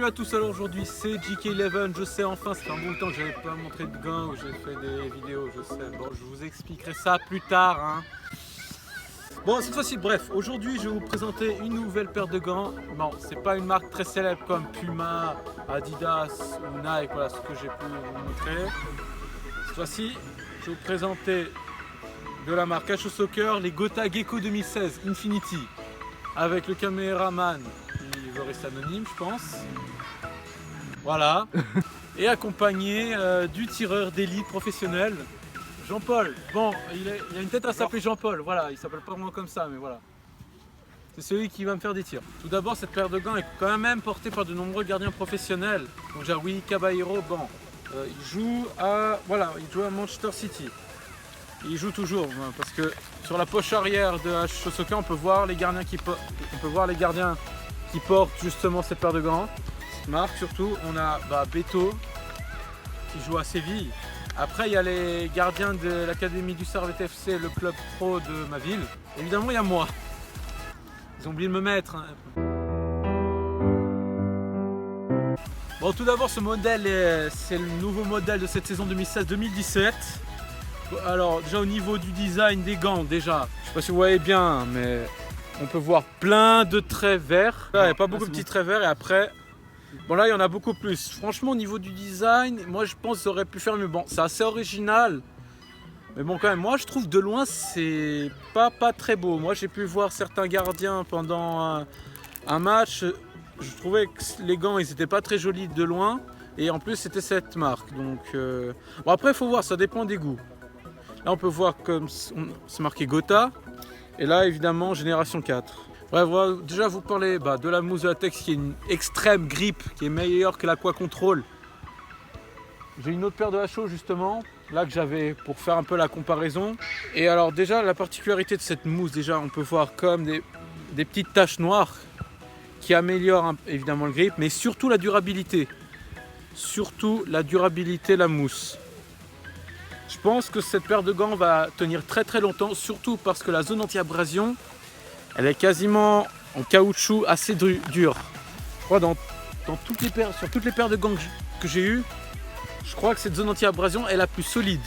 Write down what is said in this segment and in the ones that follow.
Salut à tous, alors aujourd'hui c'est JK11, je sais enfin, ça fait un bon temps que j'avais pas montré de gants, que j'ai fait des vidéos, je sais, bon je vous expliquerai ça plus tard hein. Bon cette fois-ci, bref, aujourd'hui je vais vous présenter une nouvelle paire de gants. Bon, c'est pas une marque très célèbre comme Puma, Adidas ou Nike, voilà ce que j'ai pu vous montrer. Cette fois-ci, je vais vous présenter de la marque H Soccer, les Gotha Gecko 2016 Infinity, avec le caméraman qui veut rester anonyme je pense. Voilà. Et accompagné du tireur d'élite professionnel, Jean-Paul. Bon, il a une tête à s'appeler Jean-Paul, voilà, il s'appelle pas vraiment comme ça, mais voilà. C'est celui qui va me faire des tirs. Tout d'abord, cette paire de gants est quand même portée par de nombreux gardiens professionnels. Donc Jawi Caballero, bon, il joue à Manchester City. Il joue toujours, parce que sur la poche arrière de H Soccer, on peut voir les gardiens qui portent justement cette paire de gants. Cette marque surtout, on a Beto qui joue à Séville. Après, il y a les gardiens de l'académie du Servette FC, le club pro de ma ville. Évidemment, il y a moi. Ils ont oublié de me mettre. Hein. Bon, tout d'abord, ce modèle, c'est le nouveau modèle de cette saison 2016-2017. Alors, déjà au niveau du design des gants, déjà, je sais pas si vous voyez bien, mais on peut voir plein de traits verts. Là, il n'y a pas beaucoup de petits traits verts et après, bon là, il y en a beaucoup plus. Franchement, au niveau du design, moi je pense que ça aurait pu faire mieux. Bon, c'est assez original, mais bon, quand même, moi je trouve de loin, c'est pas très beau. Moi, j'ai pu voir certains gardiens pendant un match. Je trouvais que les gants, ils étaient pas très jolis de loin. Et en plus, c'était cette marque. Donc, bon, après, il faut voir, ça dépend des goûts. Là, on peut voir comme c'est marqué Gotha. Et là, évidemment, Génération 4. Bref, voilà, déjà, vous parlez de la mousse de latex qui est une extrême grippe, qui est meilleure que l'Aqua Control. J'ai une autre paire de HO, justement, là que j'avais pour faire un peu la comparaison. Et alors, déjà, la particularité de cette mousse, déjà, on peut voir comme des petites taches noires qui améliorent évidemment le grip, mais surtout la durabilité. Surtout la durabilité, la mousse. Je pense que cette paire de gants va tenir très longtemps, surtout parce que la zone anti-abrasion, elle est quasiment en caoutchouc assez dure. Je crois sur toutes les paires de gants que j'ai eues, je crois que cette zone anti-abrasion est la plus solide.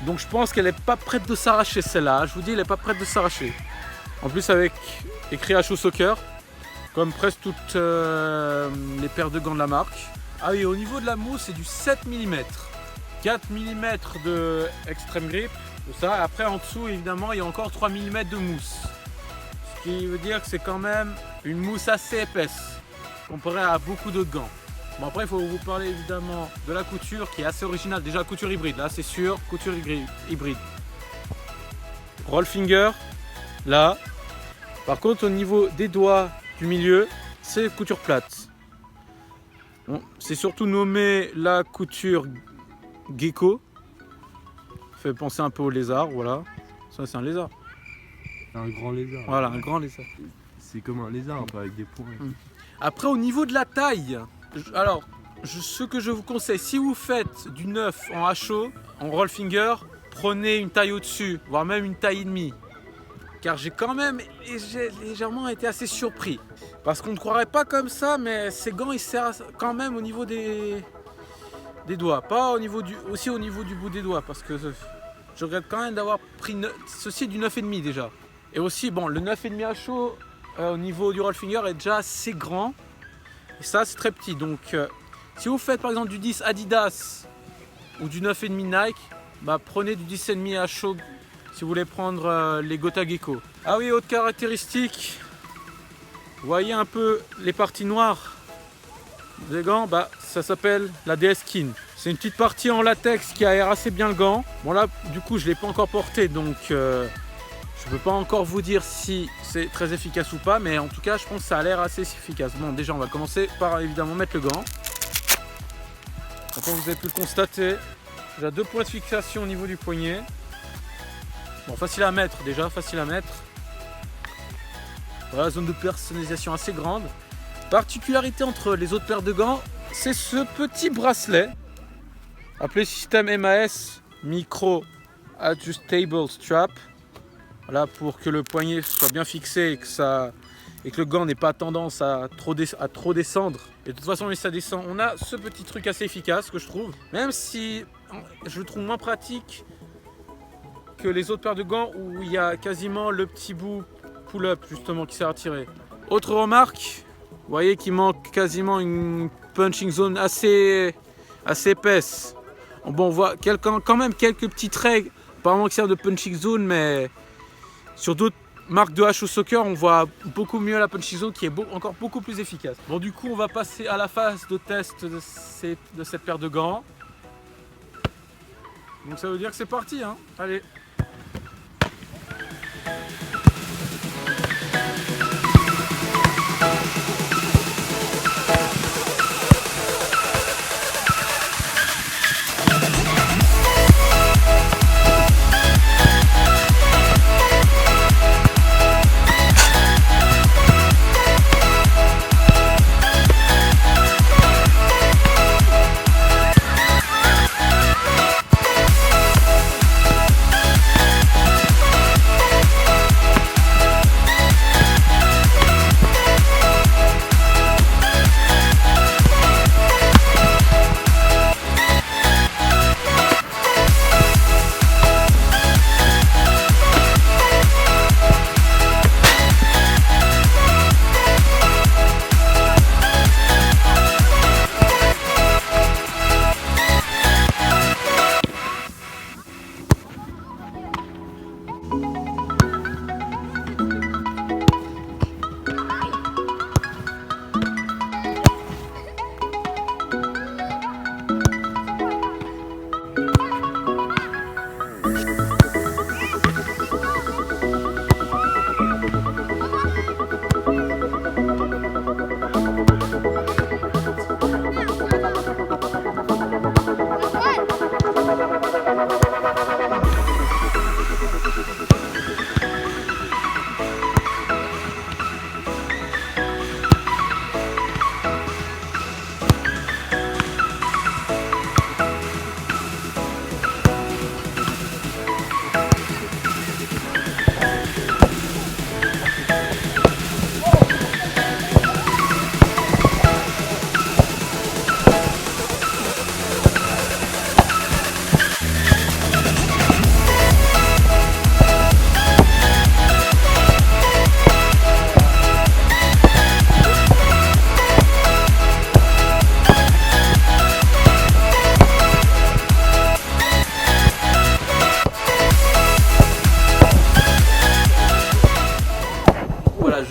Donc je pense qu'elle n'est pas prête de s'arracher celle-là. Je vous dis, elle n'est pas prête de s'arracher. En plus avec écrit HO Soccer, comme presque toutes les paires de gants de la marque. Ah oui, au niveau de la mousse, c'est du 7 mm. 4 mm de extreme grip, tout ça. Après en dessous évidemment il y a encore 3 mm de mousse. Ce qui veut dire que c'est quand même une mousse assez épaisse comparé à beaucoup d'autres gants. Bon après il faut vous parler évidemment de la couture qui est assez originale. Déjà couture hybride, là c'est sûr, couture hybride. Roll finger, là. Par contre au niveau des doigts du milieu, c'est couture plate. Bon, c'est surtout nommé la couture Gecko, fait penser un peu au lézard, voilà. Ça c'est un lézard. Un grand lézard. Voilà, un grand lézard. C'est comme un lézard un peu avec des points. Après au niveau de la taille, ce que je vous conseille, si vous faites du 9 en HO, en roll finger, prenez une taille au-dessus, voire même une taille et demie. Car j'ai légèrement été assez surpris. Parce qu'on ne croirait pas comme ça, mais ces gants ils servent quand même au niveau des doigts, pas au niveau aussi au niveau du bout des doigts, parce que je regrette quand même d'avoir pris ceci du 9,5 déjà. Et aussi bon, le 9,5 HO au niveau du roll finger est déjà assez grand, et ça c'est très petit. Donc si vous faites par exemple du 10 Adidas ou du 9,5 Nike, prenez du 10,5 HO si vous voulez prendre les Gotha Gecko. Ah oui, autre caractéristique, vous voyez un peu les parties noires des gants, ça s'appelle la DS Skin. C'est une petite partie en latex qui aère assez bien le gant. Bon là, du coup, je ne l'ai pas encore porté, donc je ne peux pas encore vous dire si c'est très efficace ou pas, mais en tout cas, je pense que ça a l'air assez efficace. Bon, déjà, on va commencer par évidemment mettre le gant. Donc, comme vous avez pu le constater, j'ai 2 points de fixation au niveau du poignet. Bon, facile à mettre déjà, facile à mettre. Voilà, zone de personnalisation assez grande. Particularité entre les autres paires de gants, c'est ce petit bracelet appelé système MAS Micro Adjustable Strap. Voilà, pour que le poignet soit bien fixé et et que le gant n'ait pas tendance à trop descendre. Et de toute façon, mais ça descend. On a ce petit truc assez efficace que je trouve, même si je le trouve moins pratique que les autres paires de gants où il y a quasiment le petit bout pull-up justement qui sert à tirer. Autre remarque, vous voyez qu'il manque quasiment une punching zone assez épaisse. Bon, on voit quand même quelques petits traits, pas vraiment qui servent de punching zone, mais sur d'autres marques de hache au soccer, on voit beaucoup mieux la punching zone qui est encore beaucoup plus efficace. Bon, du coup, on va passer à la phase de test de cette paire de gants. Donc ça veut dire que c'est parti, hein. Allez.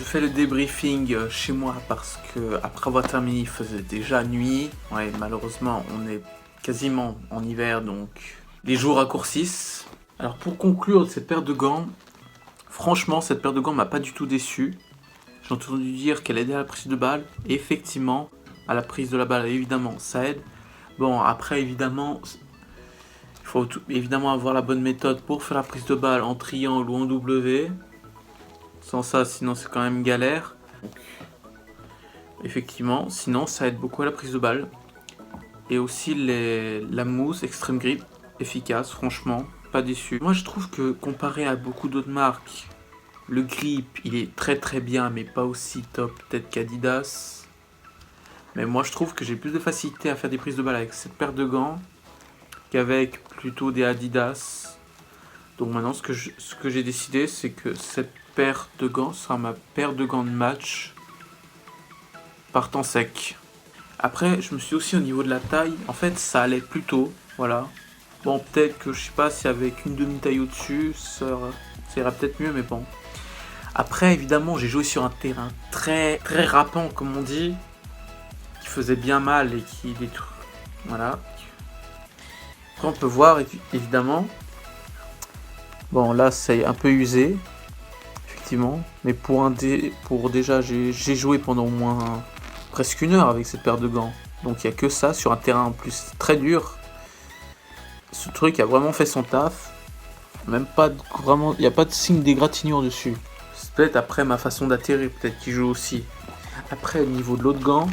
Fais le débriefing chez moi parce que après avoir terminé il faisait déjà nuit. Ouais, malheureusement on est quasiment en hiver donc les jours raccourcissent. Alors pour conclure cette paire de gants, franchement cette paire de gants m'a pas du tout déçu. J'ai entendu dire qu'elle aidait à la prise de balle. Et effectivement à la prise de la balle évidemment ça aide. Bon après évidemment il faut évidemment avoir la bonne méthode pour faire la prise de balle en triangle ou en W. Sans ça, sinon c'est quand même galère. Donc, effectivement, sinon ça aide beaucoup à la prise de balle. Et aussi la mousse Extreme Grip, efficace, franchement, pas déçu. Moi je trouve que comparé à beaucoup d'autres marques, le grip il est très bien, mais pas aussi top peut-être qu'Adidas. Mais moi je trouve que j'ai plus de facilité à faire des prises de balle avec cette paire de gants qu'avec plutôt des Adidas. Donc maintenant ce que j'ai décidé c'est que cette paire de gants sera ma paire de gants de match par temps sec. Après je me suis aussi au niveau de la taille, en fait ça allait plutôt, voilà. Bon peut-être que je sais pas si avec une demi-taille au-dessus ça ira peut-être mieux, mais bon. Après évidemment j'ai joué sur un terrain très râpant comme on dit, qui faisait bien mal et qui détruit, voilà. Après on peut voir évidemment, bon là c'est un peu usé. Mais pour déjà j'ai joué pendant au moins presque une heure avec cette paire de gants, donc il n'y a que ça sur un terrain en plus très dur. Ce truc a vraiment fait son taf, même pas vraiment, il n'y a pas de signe d'égratignure dessus. C'est peut-être après ma façon d'atterrir peut-être qui joue aussi. Après au niveau de l'autre gant,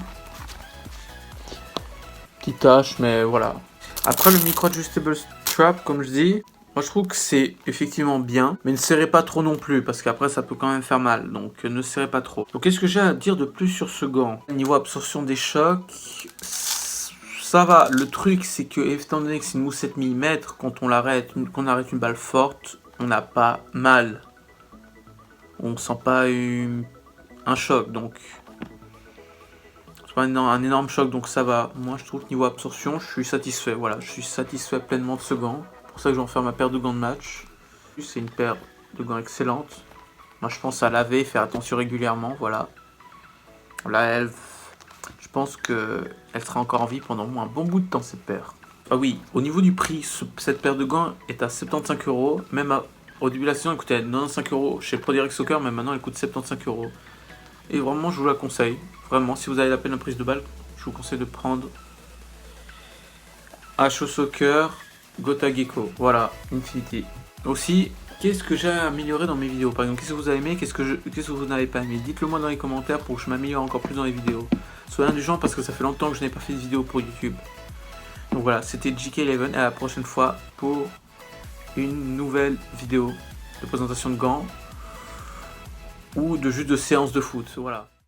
petite tache mais voilà. Après le micro adjustable strap comme je dis, Moi je trouve que c'est effectivement bien, mais ne serrez pas trop non plus, parce qu'après ça peut quand même faire mal, donc ne serrez pas trop. Donc qu'est-ce que j'ai à dire de plus sur ce gant? Niveau absorption des chocs, ça va. Le truc c'est que étant donné que c'est une mousse 7 mm, quand on arrête une balle forte, on n'a pas mal. On sent pas un choc, donc c'est pas un énorme choc, donc ça va. Moi je trouve que niveau absorption, je suis satisfait. Voilà, je suis satisfait pleinement de ce gant. C'est pour ça que je vais en faire ma paire de gants de match. C'est une paire de gants excellente. Moi je pense à laver, faire attention régulièrement, voilà. Là, je pense qu'elle sera encore en vie pendant au moins un bon bout de temps, cette paire. Ah oui, au niveau du prix, cette paire de gants est à 75 €. Même au début de la saison, elle coûtait 95 € chez Pro Direct Soccer, mais maintenant elle coûte 75 €. Et vraiment, je vous la conseille. Vraiment, si vous avez la peine de prise de balle, je vous conseille de prendre HO Soccer Gotha Gecko. Voilà, Infinity. Aussi, qu'est-ce que j'ai amélioré dans mes vidéos? Par exemple, qu'est-ce que vous avez aimé, qu'est-ce que vous n'avez pas aimé? Dites-le moi dans les commentaires pour que je m'améliore encore plus dans les vidéos. Soyez indulgents parce que ça fait longtemps que je n'ai pas fait de vidéo pour YouTube. Donc voilà, c'était JK11 et à la prochaine fois pour une nouvelle vidéo de présentation de gants ou de juste de séance de foot. Voilà.